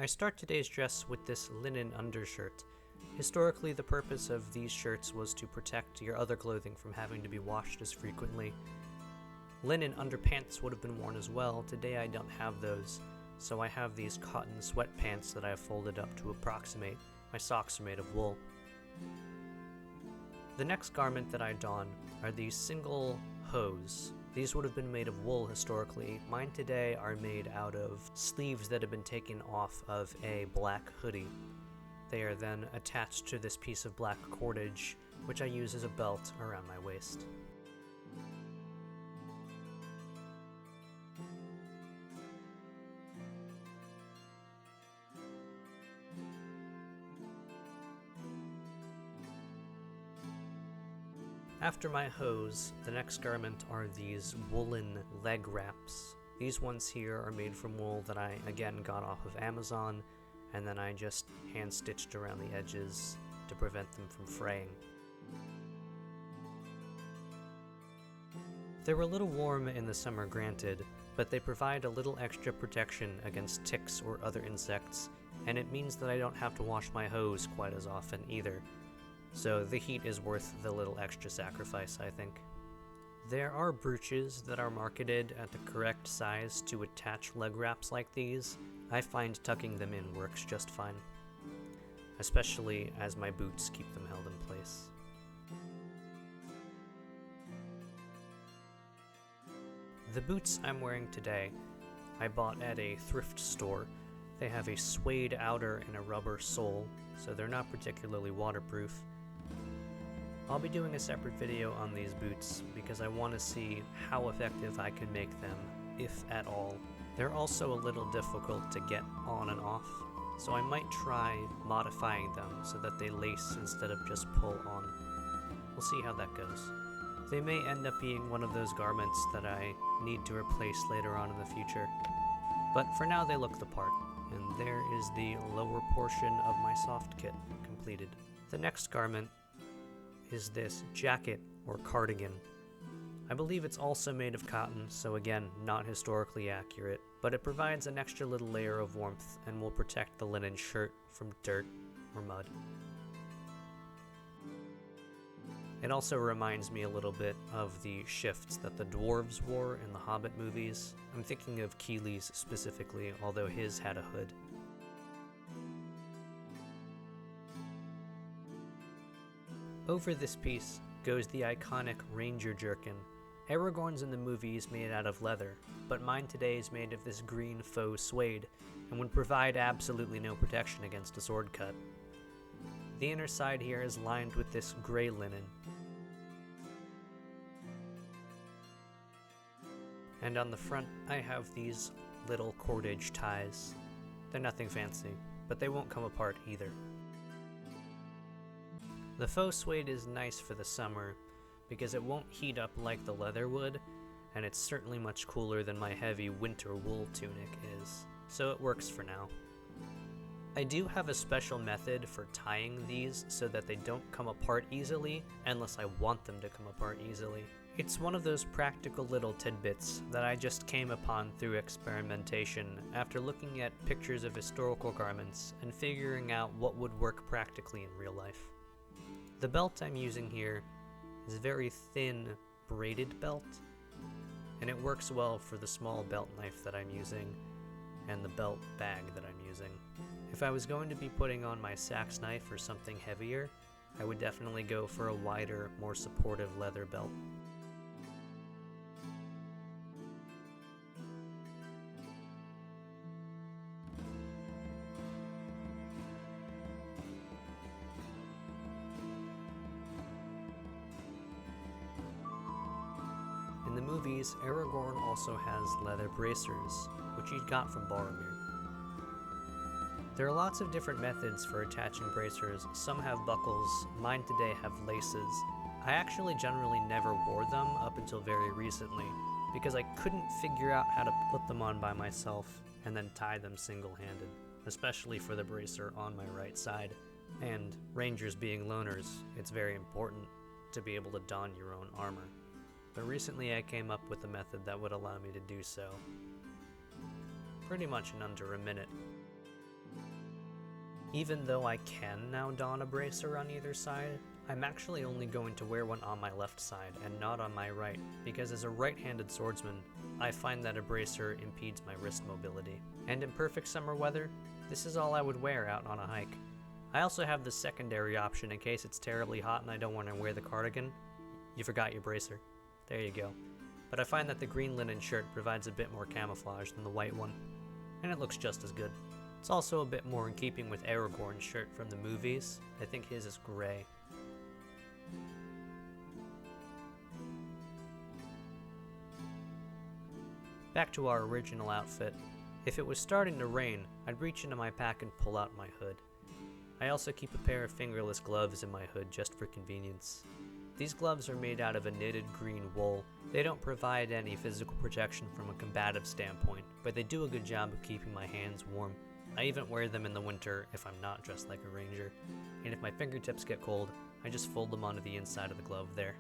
I start today's dress with this linen undershirt. Historically, the purpose of these shirts was to protect your other clothing from having to be washed as frequently. Linen underpants would have been worn as well. Today I don't have those, so I have these cotton sweatpants that I have folded up to approximate. My socks are made of wool. The next garment that I don are these single hose. These would have been made of wool historically. Mine today are made out of sleeves that have been taken off of a black hoodie. They are then attached to this piece of black cordage, which I use as a belt around my waist. After my hose, the next garment are these woolen leg wraps. These ones here are made from wool that I again got off of Amazon, and then I just hand stitched around the edges to prevent them from fraying. They're a little warm in the summer, granted, but they provide a little extra protection against ticks or other insects, and it means that I don't have to wash my hose quite as often either. So the heat is worth the little extra sacrifice, I think. There are brooches that are marketed at the correct size to attach leg wraps like these. I find tucking them in works just fine, especially as my boots keep them held in place. The boots I'm wearing today, I bought at a thrift store. They have a suede outer and a rubber sole, so they're not particularly waterproof. I'll be doing a separate video on these boots because I want to see how effective I can make them, if at all. They're also a little difficult to get on and off, so I might try modifying them so that they lace instead of just pull on. We'll see how that goes. They may end up being one of those garments that I need to replace later on in the future, but for now they look the part, and there is the lower portion of my soft kit completed. The next garment is this jacket or cardigan. I believe it's also made of cotton, so again, not historically accurate, but it provides an extra little layer of warmth and will protect the linen shirt from dirt or mud. It also reminds me a little bit of the shifts that the dwarves wore in the Hobbit movies. I'm thinking of Keely's specifically, although his had a hood. Over this piece goes the iconic Ranger jerkin. Aragorn's in the movies made out of leather, but mine today is made of this green faux suede and would provide absolutely no protection against a sword cut. The inner side here is lined with this gray linen. And on the front, I have these little cordage ties. They're nothing fancy, but they won't come apart either. The faux suede is nice for the summer because it won't heat up like the leather would, and it's certainly much cooler than my heavy winter wool tunic is, so it works for now. I do have a special method for tying these so that they don't come apart easily unless I want them to come apart easily. It's one of those practical little tidbits that I just came upon through experimentation after looking at pictures of historical garments and figuring out what would work practically in real life. The belt I'm using here is a very thin, braided belt, and it works well for the small belt knife that I'm using and the belt bag that I'm using. If I was going to be putting on my sax knife or something heavier, I would definitely go for a wider, more supportive leather belt. In the movies, Aragorn also has leather bracers, which he got from Boromir. There are lots of different methods for attaching bracers. Some have buckles, mine today have laces. I actually generally never wore them up until very recently, because I couldn't figure out how to put them on by myself and then tie them single-handed, especially for the bracer on my right side. And Rangers being loners, it's very important to be able to don your own armor. But recently I came up with a method that would allow me to do so, pretty much in under a minute. Even though I can now don a bracer on either side, I'm actually only going to wear one on my left side and not on my right, because as a right-handed swordsman, I find that a bracer impedes my wrist mobility. And in perfect summer weather, this is all I would wear out on a hike. I also have the secondary option in case it's terribly hot and I don't want to wear the cardigan. You forgot your bracer. There you go. But I find that the green linen shirt provides a bit more camouflage than the white one, and it looks just as good. It's also a bit more in keeping with Aragorn's shirt from the movies. I think his is gray. Back to our original outfit. If it was starting to rain, I'd reach into my pack and pull out my hood. I also keep a pair of fingerless gloves in my hood just for convenience. These gloves are made out of a knitted green wool. They don't provide any physical protection from a combative standpoint, but they do a good job of keeping my hands warm. I even wear them in the winter if I'm not dressed like a ranger, and if my fingertips get cold, I just fold them onto the inside of the glove there.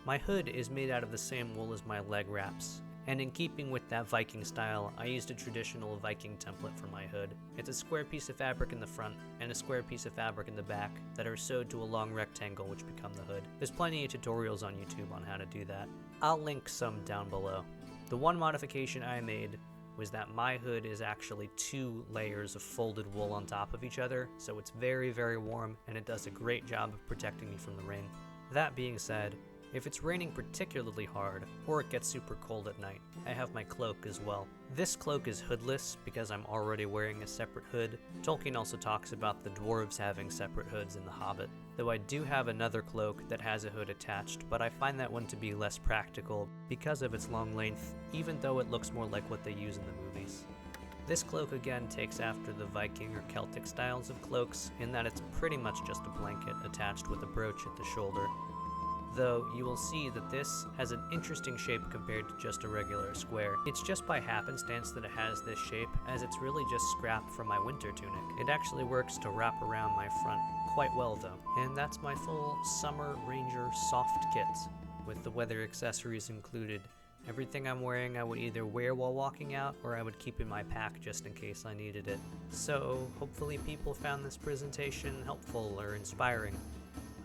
My hood is made out of the same wool as my leg wraps, and in keeping with that Viking style, I used a traditional Viking template for my hood. It's a square piece of fabric in the front and a square piece of fabric in the back that are sewed to a long rectangle which become the hood. There's plenty of tutorials on YouTube on how to do that. I'll link some down below. The one modification I made was that my hood is actually 2 layers of folded wool on top of each other, so it's very, very warm and it does a great job of protecting me from the rain. That being said, if it's raining particularly hard, or it gets super cold at night, I have my cloak as well. This cloak is hoodless because I'm already wearing a separate hood. Tolkien also talks about the dwarves having separate hoods in The Hobbit, though I do have another cloak that has a hood attached, but I find that one to be less practical because of its long length, even though it looks more like what they use in the movies. This cloak again takes after the Viking or Celtic styles of cloaks in that it's pretty much just a blanket attached with a brooch at the shoulder. Though you will see that this has an interesting shape compared to just a regular square. It's just by happenstance that it has this shape, as it's really just scrap from my winter tunic. It actually works to wrap around my front quite well though. And that's my full Summer Ranger soft kit, with the weather accessories included. Everything I'm wearing I would either wear while walking out, or I would keep in my pack just in case I needed it. So hopefully people found this presentation helpful or inspiring.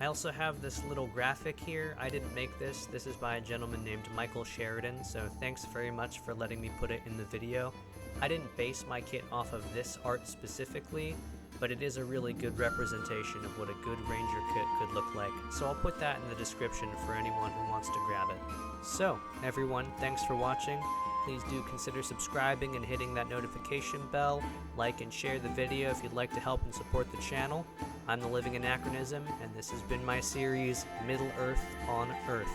I also have this little graphic here. I didn't make this. This is by a gentleman named Michael Sheridan, so thanks very much for letting me put it in the video. I didn't base my kit off of this art specifically, but it is a really good representation of what a good Ranger kit could look like. So I'll put that in the description for anyone who wants to grab it. So, everyone, thanks for watching. Please do consider subscribing and hitting that notification bell. Like and share the video if you'd like to help and support the channel. I'm The Living Anachronism, and this has been my series, Middle Earth on Earth.